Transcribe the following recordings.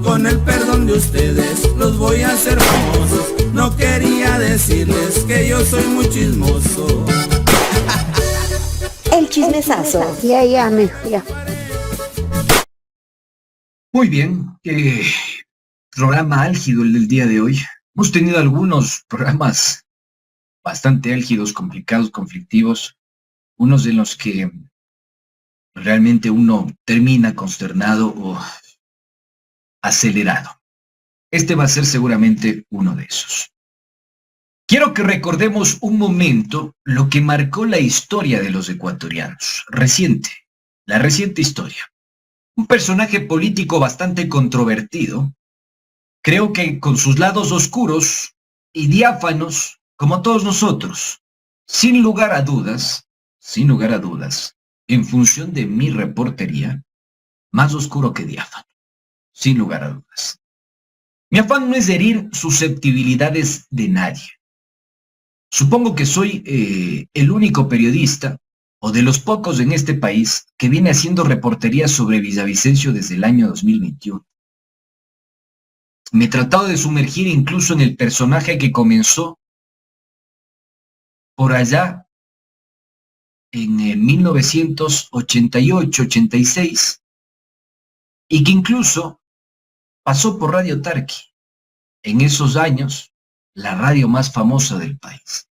Con el perdón de ustedes los voy a hacer famosos. No quería decirles que yo soy muy chismoso. El chismesazo. Ya, mijo, ya. Muy bien, programa álgido el del día de hoy. Hemos tenido algunos programas bastante álgidos, complicados, conflictivos, unos de los que realmente uno termina consternado o acelerado. Este va a ser seguramente uno de esos. Quiero que recordemos un momento lo que marcó la historia de los ecuatorianos, la reciente historia. Un personaje político bastante controvertido, creo que con sus lados oscuros y diáfanos, como todos nosotros, sin lugar a dudas, en función de mi reportería, más oscuro que diáfano, sin lugar a dudas. Mi afán no es herir susceptibilidades de nadie. Supongo que soy el único periodista, o de los pocos en este país, que viene haciendo reportería sobre Villavicencio desde el año 2021. Me he tratado de sumergir incluso en el personaje que comenzó por allá en 1988-86 y que incluso pasó por Radio Tarqui, en esos años la radio más famosa del país.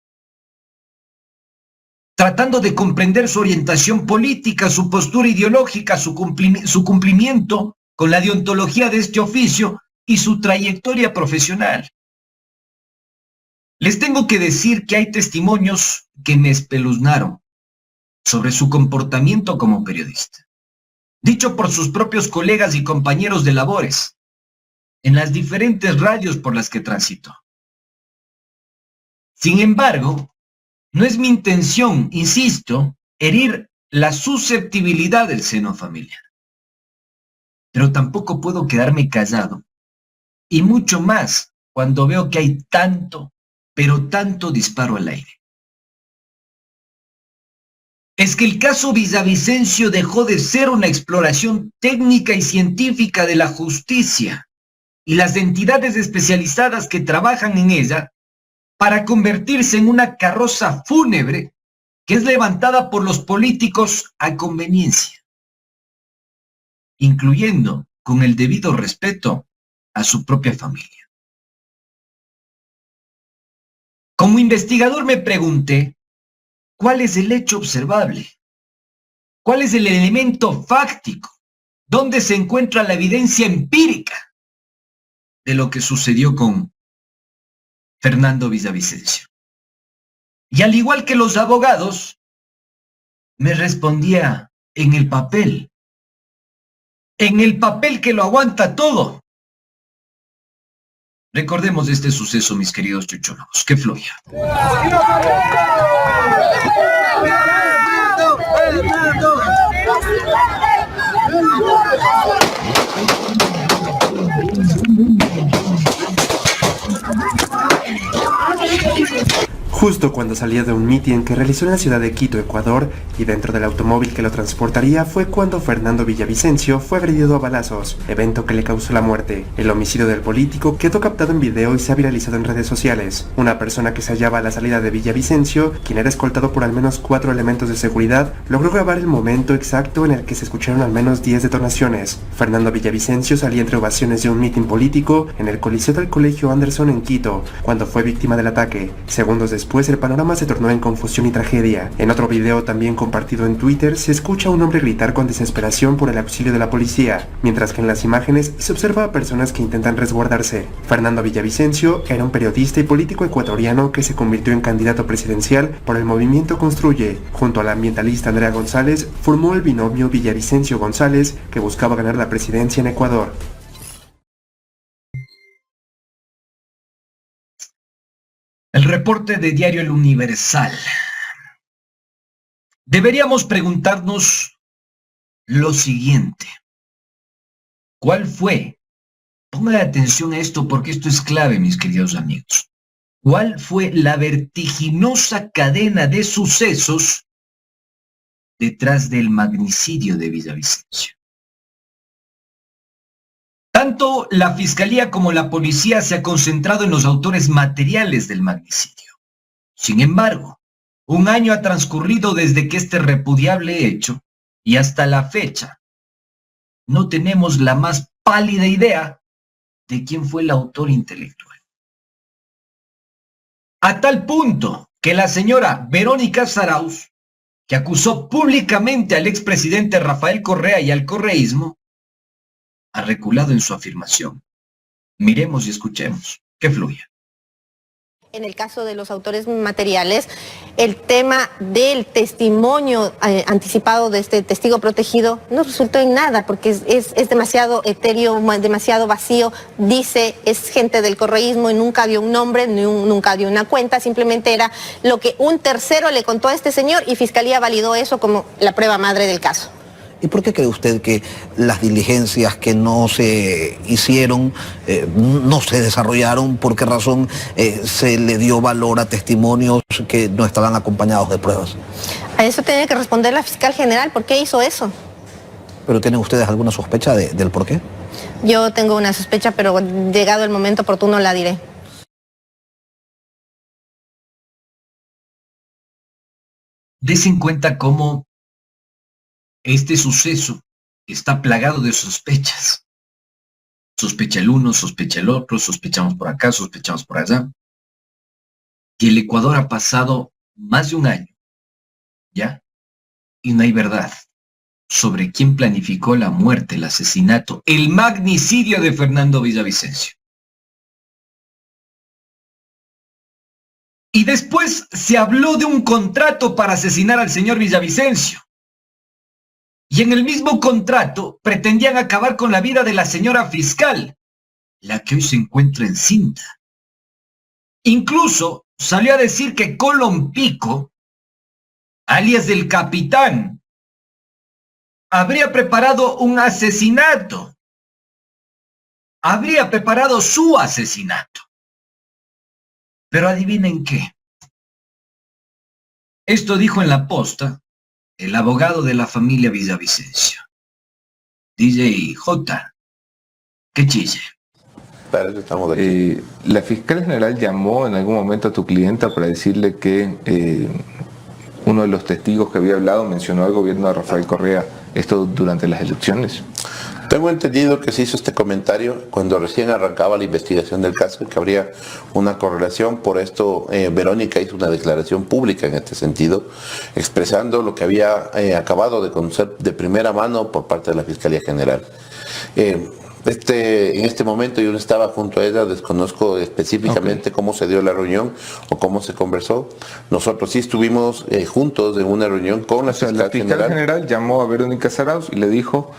Tratando de comprender su orientación política, su postura ideológica, su cumplimiento con la deontología de este oficio y su trayectoria profesional. Les tengo que decir que hay testimonios que me espeluznaron sobre su comportamiento como periodista, dicho por sus propios colegas y compañeros de labores, en las diferentes radios por las que transitó. Sin embargo, no es mi intención, insisto, herir la susceptibilidad del seno familiar. Pero tampoco puedo quedarme callado, y mucho más cuando veo que hay tanto, pero tanto disparo al aire. Es que el caso Villavicencio dejó de ser una exploración técnica y científica de la justicia y las entidades especializadas que trabajan en ella para convertirse en una carroza fúnebre que es levantada por los políticos a conveniencia, incluyendo con el debido respeto a su propia familia. Como investigador me pregunté, ¿cuál es el hecho observable? ¿Cuál es el elemento fáctico? ¿Dónde se encuentra la evidencia empírica de lo que sucedió con Fernando Villavicencio? Y al igual que los abogados, me respondía en el papel que lo aguanta todo. Recordemos este suceso, mis queridos chuchólogos. ¡Qué floya! Justo cuando salía de un mitin que realizó en la ciudad de Quito, Ecuador, y dentro del automóvil que lo transportaría fue cuando Fernando Villavicencio fue agredido a balazos, evento que le causó la muerte. El homicidio del político quedó captado en video y se ha viralizado en redes sociales. Una persona que se hallaba a la salida de Villavicencio, quien era escoltado por al menos 4 elementos de seguridad, logró grabar el momento exacto en el que se escucharon al menos 10 detonaciones. Fernando Villavicencio salía entre ovaciones de un mitin político en el Coliseo del Colegio Anderson en Quito, cuando fue víctima del ataque. Segundos después, el panorama se tornó en confusión y tragedia. En otro video también compartido en Twitter se escucha a un hombre gritar con desesperación por el auxilio de la policía, mientras que en las imágenes se observa a personas que intentan resguardarse. Fernando Villavicencio era un periodista y político ecuatoriano que se convirtió en candidato presidencial por el movimiento Construye. Junto a la ambientalista Andrea González, formó el binomio Villavicencio-González, que buscaba ganar la presidencia en Ecuador. El reporte de Diario El Universal. Deberíamos preguntarnos lo siguiente. ¿Cuál fue? Pongan atención a esto porque esto es clave, mis queridos amigos. ¿Cuál fue la vertiginosa cadena de sucesos detrás del magnicidio de Villavicencio? Tanto la Fiscalía como la Policía se ha concentrado en los autores materiales del magnicidio. Sin embargo, un año ha transcurrido desde que este repudiable hecho y hasta la fecha no tenemos la más pálida idea de quién fue el autor intelectual. A tal punto que la señora Verónica Zarauz, que acusó públicamente al expresidente Rafael Correa y al correísmo, ha reculado en su afirmación. Miremos y escuchemos. Que fluya. En el caso de los autores materiales, el tema del testimonio anticipado de este testigo protegido no resultó en nada, porque es demasiado etéreo, demasiado vacío. Dice, es gente del correísmo y nunca dio un nombre, nunca dio una cuenta, simplemente era lo que un tercero le contó a este señor y Fiscalía validó eso como la prueba madre del caso. ¿Y por qué cree usted que las diligencias que no se hicieron, no se desarrollaron? ¿Por qué razón se le dio valor a testimonios que no estaban acompañados de pruebas? A eso tiene que responder la fiscal general. ¿Por qué hizo eso? ¿Pero tienen ustedes alguna sospecha del por qué? Yo tengo una sospecha, pero llegado el momento oportuno la diré. Des en cuenta cómo este suceso está plagado de sospechas. Sospecha el uno, sospecha el otro, sospechamos por acá, sospechamos por allá. Y el Ecuador ha pasado más de un año, ¿ya? Y no hay verdad sobre quién planificó la muerte, el asesinato, el magnicidio de Fernando Villavicencio. Y después se habló de un contrato para asesinar al señor Villavicencio. Y en el mismo contrato pretendían acabar con la vida de la señora fiscal, la que hoy se encuentra encinta. Incluso salió a decir que Colón Pico, alias del capitán, habría preparado un asesinato. Habría preparado su asesinato. Pero adivinen qué. Esto dijo en la posta el abogado de la familia Villavicencio, DJ J. Que chille. Para eso estamos aquí. La fiscal general llamó en algún momento a tu clienta para decirle que uno de los testigos que había hablado mencionó al gobierno de Rafael Correa, esto durante las elecciones. Tengo entendido que se hizo este comentario cuando recién arrancaba la investigación del caso, que habría una correlación. Por esto Verónica hizo una declaración pública en este sentido, expresando lo que había acabado de conocer de primera mano por parte de la Fiscalía General. En este momento yo no estaba junto a ella, desconozco específicamente cómo se dio la reunión o cómo se conversó. Nosotros sí estuvimos juntos en una reunión con la Fiscal General llamó a Verónica Zarauz y le dijo: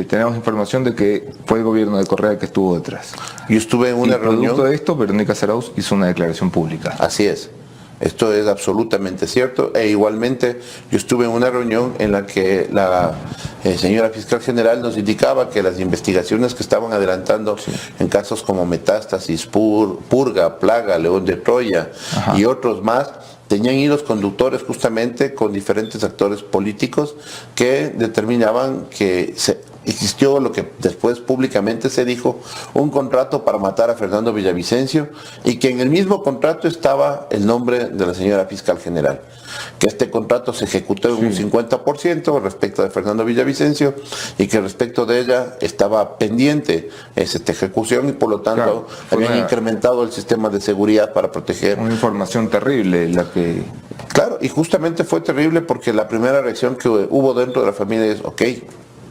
tenemos información de que fue el gobierno de Correa el que estuvo detrás. Yo estuve en una reunión. Producto de esto, Verónica Zarauz hizo una declaración pública. Así es. Esto es absolutamente cierto. E igualmente yo estuve en una reunión en la que la señora fiscal general nos indicaba que las investigaciones que estaban adelantando en casos como Metástasis, Purga, Plaga, León de Troya y otros más, tenían hilos conductores justamente con diferentes actores políticos que determinaban que existió lo que después públicamente se dijo, un contrato para matar a Fernando Villavicencio, y que en el mismo contrato estaba el nombre de la señora fiscal general. Que este contrato se ejecutó en un 50% respecto de Fernando Villavicencio y que respecto de ella estaba pendiente esta ejecución y por lo tanto habían incrementado el sistema de seguridad para proteger. Una información terrible la que... Claro, y justamente fue terrible porque la primera reacción que hubo dentro de la familia es, ok,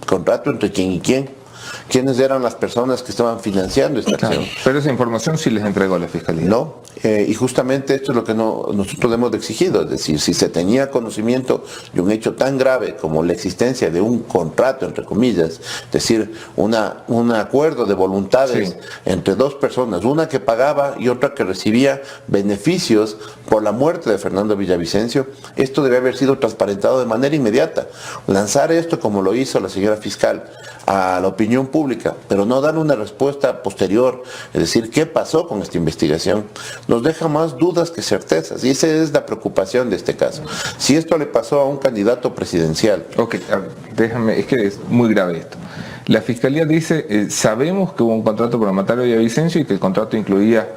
contrato entre quién y quién. ¿Quiénes eran las personas que estaban financiando esta acción? Pero esa información sí les entregó a la Fiscalía. No, y justamente esto es lo que nosotros hemos exigido, es decir, si se tenía conocimiento de un hecho tan grave como la existencia de un contrato, entre comillas, es decir, un acuerdo de voluntades entre dos personas, una que pagaba y otra que recibía beneficios por la muerte de Fernando Villavicencio, esto debe haber sido transparentado de manera inmediata. Lanzar esto como lo hizo la señora fiscal a la opinión pública, pero no dar una respuesta posterior, es decir, ¿qué pasó con esta investigación? Nos deja más dudas que certezas, y esa es la preocupación de este caso. Si esto le pasó a un candidato presidencial... Ok, déjame, es que es muy grave esto. La Fiscalía dice, sabemos que hubo un contrato para matar a Villavicencio y que el contrato incluía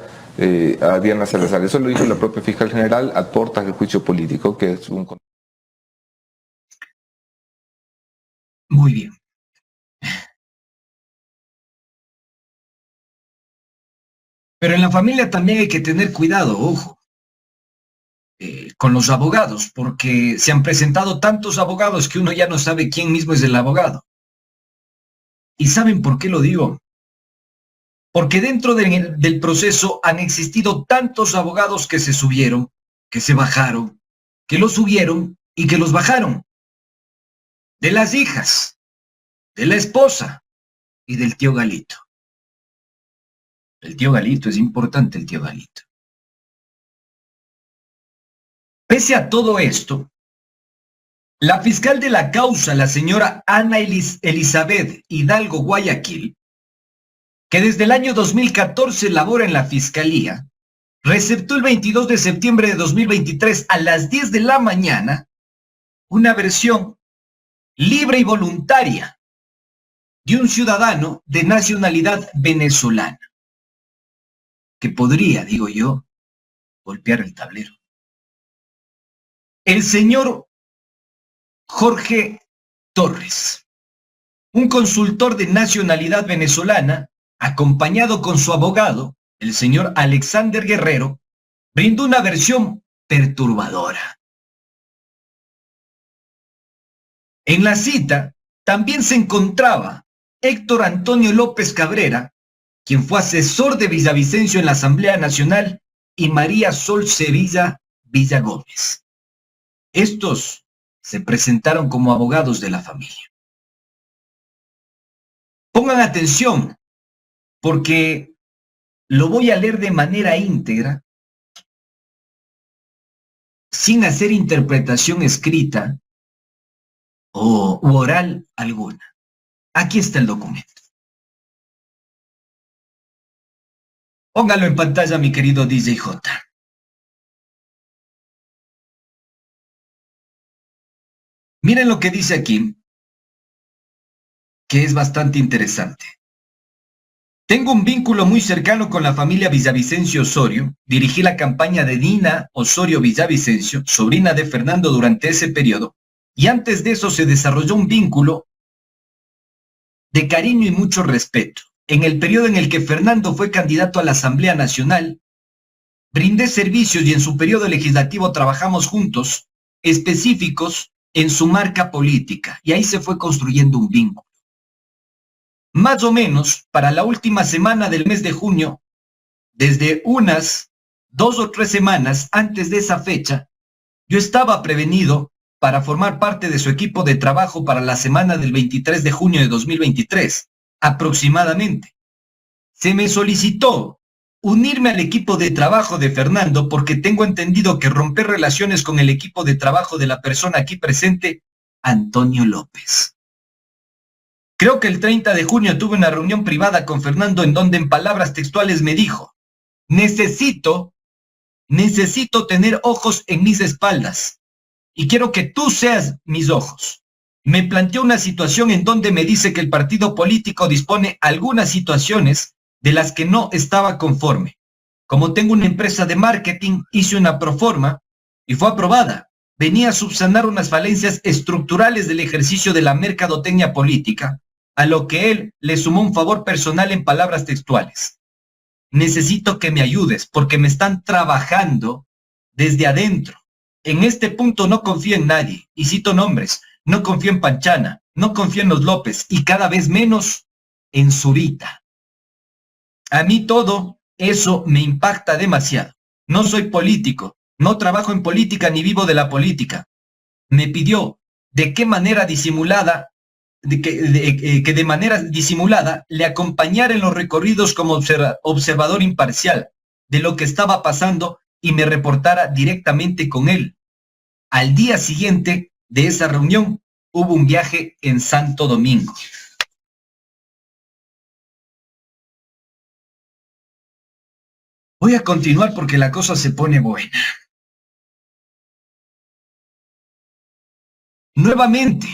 a Diana Salazar. Eso lo dijo la propia fiscal general a puertas del juicio político, que es un contrato. Muy bien. Pero en la familia también hay que tener cuidado, ojo, con los abogados, porque se han presentado tantos abogados que uno ya no sabe quién mismo es el abogado. ¿Y saben por qué lo digo? Porque dentro del proceso han existido tantos abogados que se subieron, que se bajaron, que los subieron y que los bajaron. De las hijas, de la esposa y del tío Galito. El tío Galito, es importante el tío Galito. Pese a todo esto, la fiscal de la causa, la señora Ana Elizabeth Hidalgo Guayaquil, que desde el año 2014 labora en la fiscalía, receptó el 22 de septiembre de 2023 a las 10 de la mañana una versión libre y voluntaria de un ciudadano de nacionalidad venezolana, que podría, digo yo, golpear el tablero. El señor Jorge Torres, un consultor de nacionalidad venezolana, acompañado con su abogado, el señor Alexander Guerrero, brindó una versión perturbadora. En la cita también se encontraba Héctor Antonio López Cabrera, quien fue asesor de Villavicencio en la Asamblea Nacional, y María Sol Sevilla Villagómez. Estos se presentaron como abogados de la familia. Pongan atención, porque lo voy a leer de manera íntegra, sin hacer interpretación escrita u oral alguna. Aquí está el documento. Póngalo en pantalla, mi querido DJJ. Miren lo que dice aquí, que es bastante interesante. Tengo un vínculo muy cercano con la familia Villavicencio Osorio. Dirigí la campaña de Dina Osorio Villavicencio, sobrina de Fernando, durante ese periodo, y antes de eso se desarrolló un vínculo de cariño y mucho respeto. En el periodo en el que Fernando fue candidato a la Asamblea Nacional, brindé servicios y en su periodo legislativo trabajamos juntos, específicos en su marca política, y ahí se fue construyendo un vínculo. Más o menos, para la última semana del mes de junio, desde unas 2 o 3 semanas antes de esa fecha, yo estaba prevenido para formar parte de su equipo de trabajo para la semana del 23 de junio de 2023, aproximadamente. Se me solicitó unirme al equipo de trabajo de Fernando porque tengo entendido que romper relaciones con el equipo de trabajo de la persona aquí presente, Antonio López. Creo que el 30 de junio tuve una reunión privada con Fernando en donde en palabras textuales me dijo: necesito tener ojos en mis espaldas y quiero que tú seas mis ojos. Me planteó una situación en donde me dice que el partido político dispone algunas situaciones de las que no estaba conforme. Como tengo una empresa de marketing, hice una proforma y fue aprobada. Venía a subsanar unas falencias estructurales del ejercicio de la mercadotecnia política, a lo que él le sumó un favor personal en palabras textuales. Necesito que me ayudes porque me están trabajando desde adentro. En este punto no confío en nadie, y cito nombres, no confío en Panchana, no confío en los López, y cada vez menos en Zurita. A mí todo eso me impacta demasiado. No soy político, no trabajo en política ni vivo de la política. Me pidió de qué manera disimulada, que de manera disimulada le acompañara en los recorridos como observador imparcial de lo que estaba pasando y me reportara directamente con él. Al día siguiente de esa reunión hubo un viaje en Santo Domingo. Voy a continuar porque la cosa se pone buena. Nuevamente,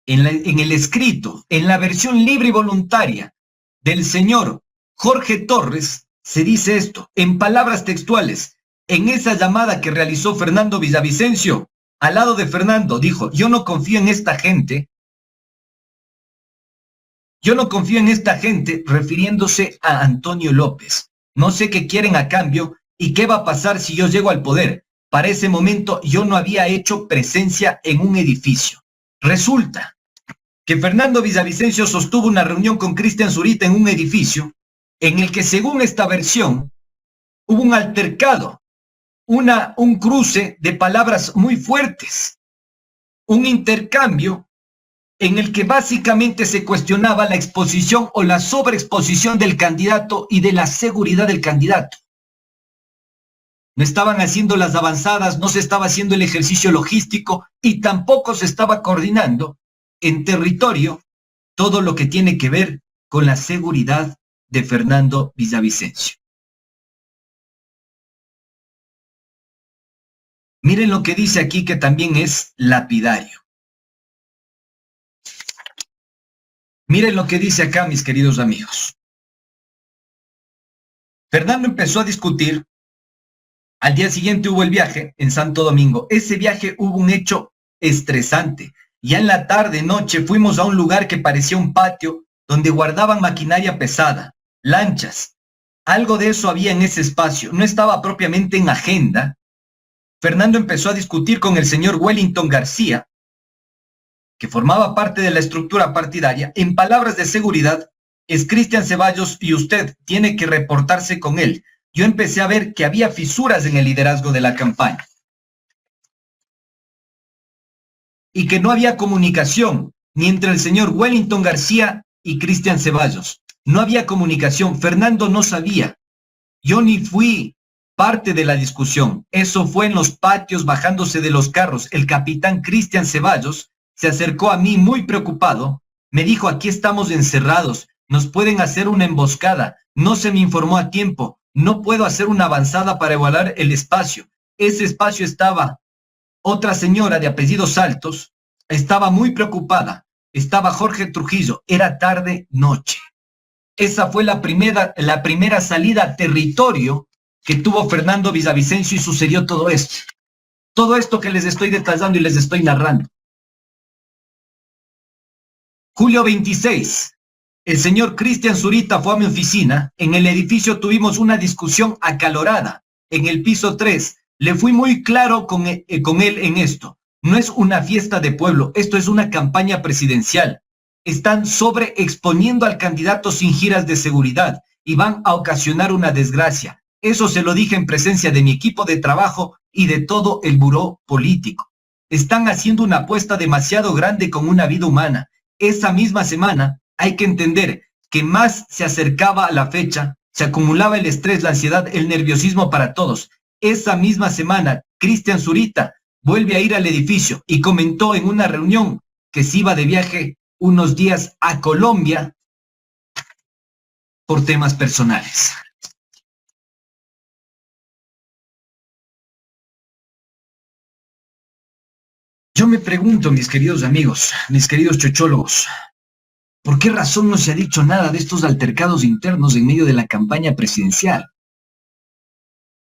en el escrito, en la versión libre y voluntaria del señor Jorge Torres, se dice esto, en palabras textuales: en esa llamada que realizó Fernando Villavicencio, al lado de Fernando, dijo: yo no confío en esta gente, refiriéndose a Antonio López. No sé qué quieren a cambio y qué va a pasar si yo llego al poder. Para ese momento yo no había hecho presencia en un edificio. Resulta que Fernando Villavicencio sostuvo una reunión con Cristian Zurita en un edificio en el que, según esta versión, hubo un altercado, un cruce de palabras muy fuertes, un intercambio en el que básicamente se cuestionaba la exposición o la sobreexposición del candidato y de la seguridad del candidato. No estaban haciendo las avanzadas, no se estaba haciendo el ejercicio logístico y tampoco se estaba coordinando en territorio todo lo que tiene que ver con la seguridad de Fernando Villavicencio. Miren lo que dice aquí, que también es lapidario. Miren lo que dice acá, mis queridos amigos. Fernando empezó a discutir. Al día siguiente hubo el viaje en Santo Domingo. Ese viaje hubo un hecho estresante. Ya en la tarde, noche, fuimos a un lugar que parecía un patio donde guardaban maquinaria pesada, lanchas. Algo de eso había en ese espacio. No estaba propiamente en agenda. Fernando empezó a discutir con el señor Wellington García, que formaba parte de la estructura partidaria. En palabras de seguridad, es Cristian Ceballos y usted tiene que reportarse con él. Yo empecé a ver que había fisuras en el liderazgo de la campaña y que no había comunicación ni entre el señor Wellington García y Cristian Ceballos. No había comunicación. Fernando no sabía. Yo ni fui parte de la discusión. Eso fue en los patios, bajándose de los carros. El capitán Cristian Ceballos se acercó a mí muy preocupado. Me dijo: aquí estamos encerrados, nos pueden hacer una emboscada. No se me informó a tiempo. No puedo hacer una avanzada para evaluar el espacio. Ese espacio estaba otra señora de apellidos Saltos, estaba muy preocupada. Estaba Jorge Trujillo. Era tarde, noche. Esa fue la primera salida a territorio que tuvo Fernando Villavicencio y sucedió todo esto. Todo esto que les estoy detallando y les estoy narrando. Julio 26. El señor Cristian Zurita fue a mi oficina. En el edificio tuvimos una discusión acalorada. En el piso 3, le fui muy claro con él en esto. No es una fiesta de pueblo, esto es una campaña presidencial. Están sobreexponiendo al candidato sin giras de seguridad y van a ocasionar una desgracia. Eso se lo dije en presencia de mi equipo de trabajo y de todo el buró político. Están haciendo una apuesta demasiado grande con una vida humana. Esa misma semana hay que entender que más se acercaba a la fecha, se acumulaba el estrés, la ansiedad, el nerviosismo para todos. Esa misma semana, Cristian Zurita vuelve a ir al edificio y comentó en una reunión que se iba de viaje unos días a Colombia por temas personales. Yo me pregunto, mis queridos amigos, mis queridos chochólogos, ¿por qué razón no se ha dicho nada de estos altercados internos en medio de la campaña presidencial?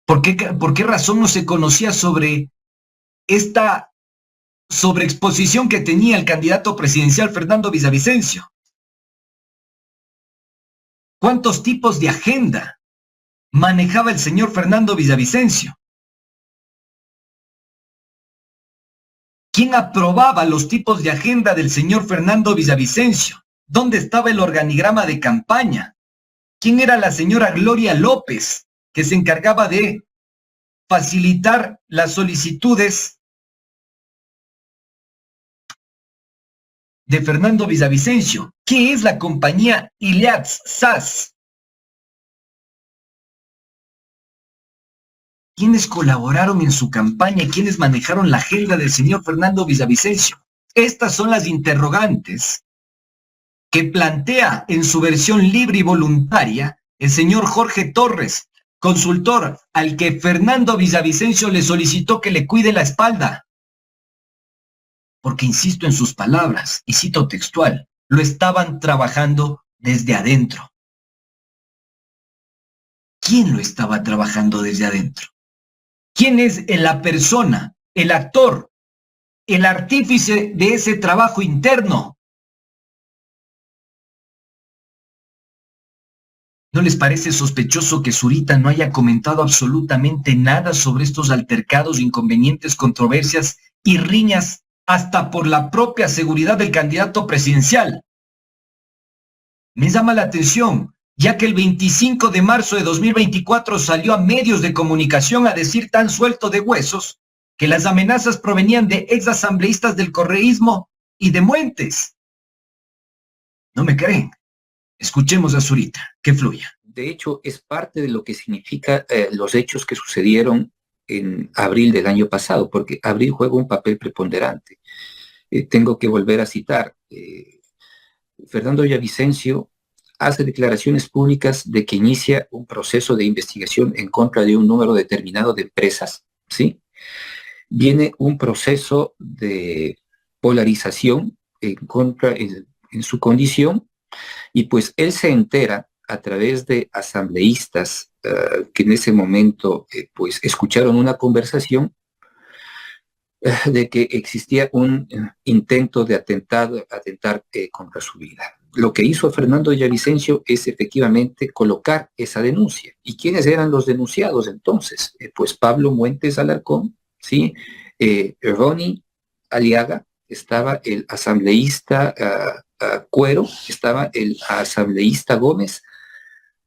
¿Por qué razón no se conocía sobre esta sobreexposición que tenía el candidato presidencial Fernando Villavicencio? ¿Cuántos tipos de agenda manejaba el señor Fernando Villavicencio? ¿Quién aprobaba los tipos de agenda del señor Fernando Villavicencio? ¿Dónde estaba el organigrama de campaña? ¿Quién era la señora Gloria López, que se encargaba de facilitar las solicitudes de Fernando Villavicencio? ¿Qué es la compañía Iliads SAS? ¿Quiénes colaboraron en su campaña y quiénes manejaron la agenda del señor Fernando Villavicencio? Estas son las interrogantes que plantea en su versión libre y voluntaria el señor Jorge Torres, consultor al que Fernando Villavicencio le solicitó que le cuide la espalda. porque insisto en sus palabras, y cito textual, lo estaban trabajando desde adentro. ¿Quién lo estaba trabajando desde adentro? ¿Quién es la persona, el actor, el artífice de ese trabajo interno? ¿No les parece sospechoso que Zurita no haya comentado absolutamente nada sobre estos altercados, inconvenientes, controversias y riñas hasta por la propia seguridad del candidato presidencial? Me llama la atención, ya que el 25 de marzo de 2024 salió a medios de comunicación a decir tan suelto de huesos que las amenazas provenían de exasambleístas del correísmo y de Muentes. ¿No me creen? Escuchemos a Zurita, que fluya. De hecho, es parte de lo que significa los hechos que sucedieron en abril del año pasado, porque abril juega un papel preponderante. Tengo que volver a citar. Fernando Villavicencio hace declaraciones públicas de que inicia un proceso de investigación en contra de un número determinado de empresas, ¿sí? Viene un proceso de polarización en contra, en su condición, y pues él se entera a través de asambleístas que en ese momento pues escucharon una conversación de que existía un intento de atentar contra su vida. Lo que hizo Fernando Villavicencio es efectivamente colocar esa denuncia. ¿Y quiénes eran los denunciados entonces? Pues Pablo Muentes Alarcón, ¿sí? Ronnie Aliaga, estaba el asambleísta Cuero, estaba el asambleísta Gómez,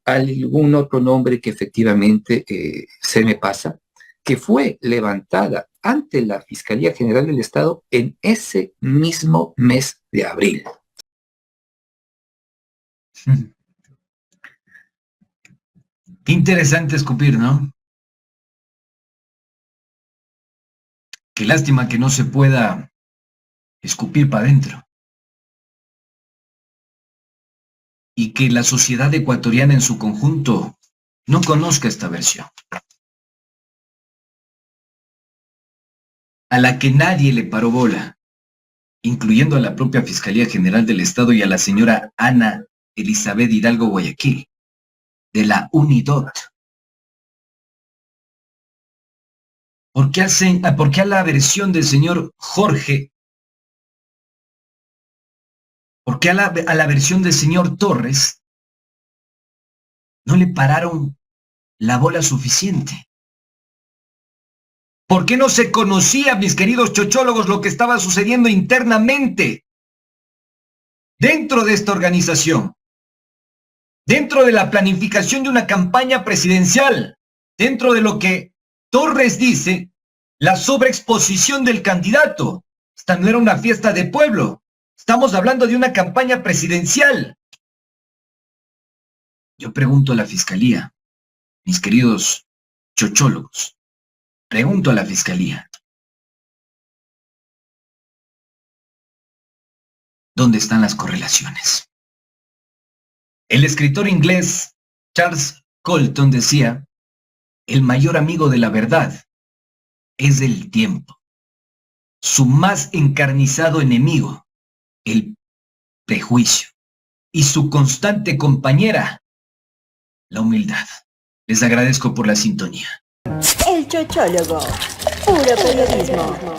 algún otro nombre que efectivamente se me pasa, que fue levantada ante la Fiscalía General del Estado en ese mismo mes de abril. Qué interesante escupir, ¿no? Qué lástima que no se pueda escupir para adentro. Y que la sociedad ecuatoriana en su conjunto no conozca esta versión. A la que nadie le paró bola, incluyendo a la propia Fiscalía General del Estado y a la señora Ana Elizabeth Hidalgo Guayaquil, de la UNIDOT. ¿Por qué a la versión del señor Jorge? ¿Por qué a la versión del señor Torres no le pararon la bola suficiente? ¿Por qué no se conocía, mis queridos chochólogos, lo que estaba sucediendo internamente dentro de esta organización? Dentro de la planificación de una campaña presidencial, dentro de lo que Torres dice, la sobreexposición del candidato. Esta no era una fiesta de pueblo. Estamos hablando de una campaña presidencial. Yo pregunto a la Fiscalía, mis queridos chochólogos, pregunto a la Fiscalía, ¿dónde están las correlaciones? El escritor inglés Charles Colton decía, el mayor amigo de la verdad es el tiempo. Su más encarnizado enemigo, el prejuicio. Y su constante compañera, la humildad. Les agradezco por la sintonía. El Chochólogo, puro periodismo.